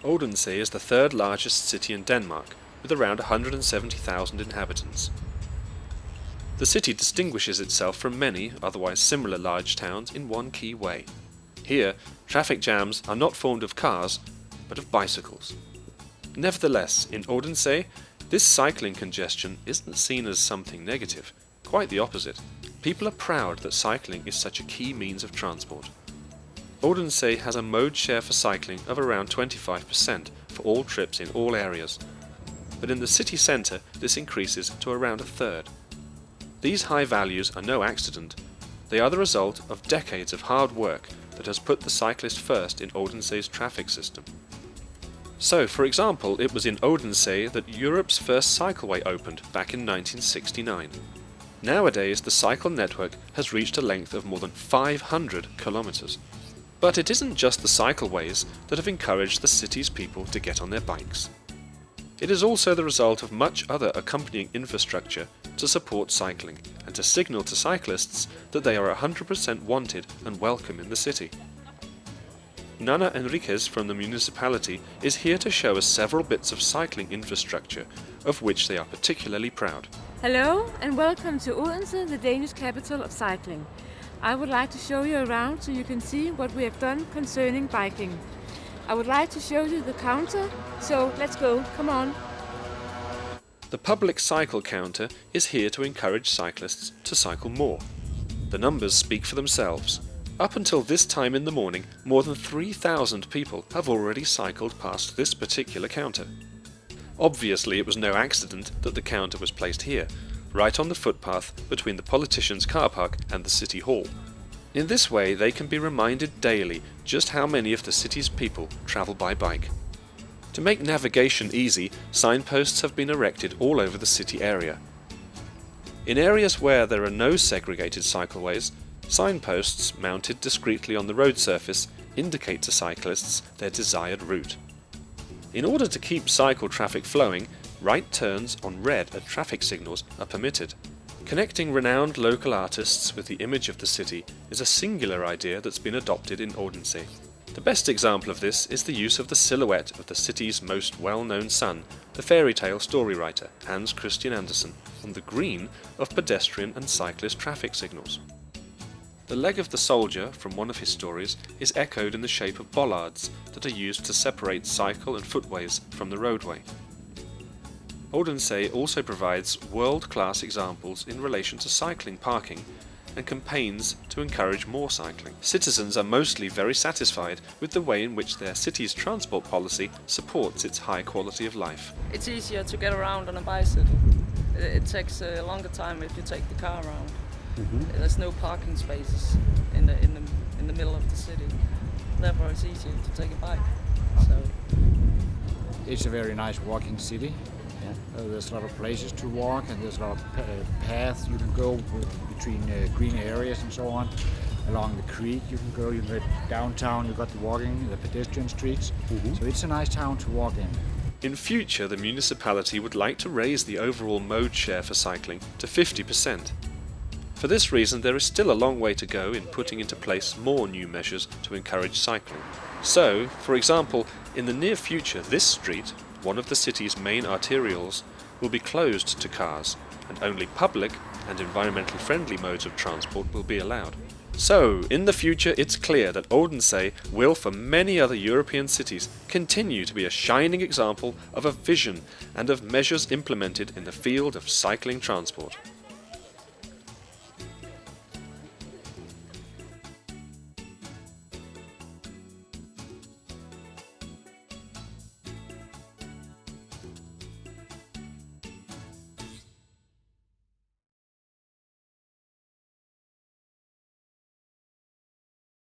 Odense is the third largest city in Denmark, with around 170,000 inhabitants. The city distinguishes itself from many otherwise similar large towns in one key way. Here, traffic jams are not formed of cars, but of bicycles. Nevertheless, in Odense, this cycling congestion isn't seen as something negative. Quite the opposite. People are proud that cycling is such a key means of transport. Odense has a mode share for cycling of around 25% for all trips in all areas. But in the city centre, this increases to around a third. These high values are no accident. They are the result of decades of hard work that has put the cyclist first in Odense's traffic system. So, for example, it was in Odense that Europe's first cycleway opened back in 1969. Nowadays, the cycle network has reached a length of more than 500 kilometers. But it isn't just the cycleways that have encouraged the city's people to get on their bikes. It is also the result of much other accompanying infrastructure to support cycling and to signal to cyclists that they are 100% wanted and welcome in the city. Nana Enriquez from the municipality is here to show us several bits of cycling infrastructure of which they are particularly proud. Hello and welcome to Odense, the Danish capital of cycling. I would like to show you around so you can see what we have done concerning biking. I would like to show you the counter, so let's go, come on. The public cycle counter is here to encourage cyclists to cycle more. The numbers speak for themselves. Up until this time in the morning, more than 3,000 people have already cycled past this particular counter. Obviously, it was no accident that the counter was placed here, right on the footpath between the politicians' car park and the city hall. In this way, they can be reminded daily just how many of the city's people travel by bike. To make navigation easy, signposts have been erected all over the city area. In areas where there are no segregated cycleways, signposts mounted discreetly on the road surface indicate to cyclists their desired route. In order to keep cycle traffic flowing, right turns on red at traffic signals are permitted. Connecting renowned local artists with the image of the city is a singular idea that's been adopted in Odense. The best example of this is the use of the silhouette of the city's most well-known son, the fairy tale story writer Hans Christian Andersen, on the green of pedestrian and cyclist traffic signals. The leg of the soldier from one of his stories is echoed in the shape of bollards that are used to separate cycle and footways from the roadway. Odense also provides world-class examples in relation to cycling parking and campaigns to encourage more cycling. Citizens are mostly very satisfied with the way in which their city's transport policy supports its high quality of life. It's easier to get around on a bicycle. It takes a longer time if you take the car around. Mm-hmm. There's no parking spaces in the middle of the city. Therefore, it's easier to take a bike. So it's a very nice walking city. There's a lot of places to walk, and there's a lot of paths you can go between green areas and so on. Along the creek you can go. You can go downtown. You've got the walking, the pedestrian streets. Mm-hmm. So it's a nice town to walk in. In future, the municipality would like to raise the overall mode share for cycling to 50%. For this reason, there is still a long way to go in putting into place more new measures to encourage cycling. So, for example, in the near future, this street, one of the city's main arterials, will be closed to cars, and only public and environmentally friendly modes of transport will be allowed. So, in the future, it's clear that Odense will, for many other European cities, continue to be a shining example of a vision and of measures implemented in the field of cycling transport.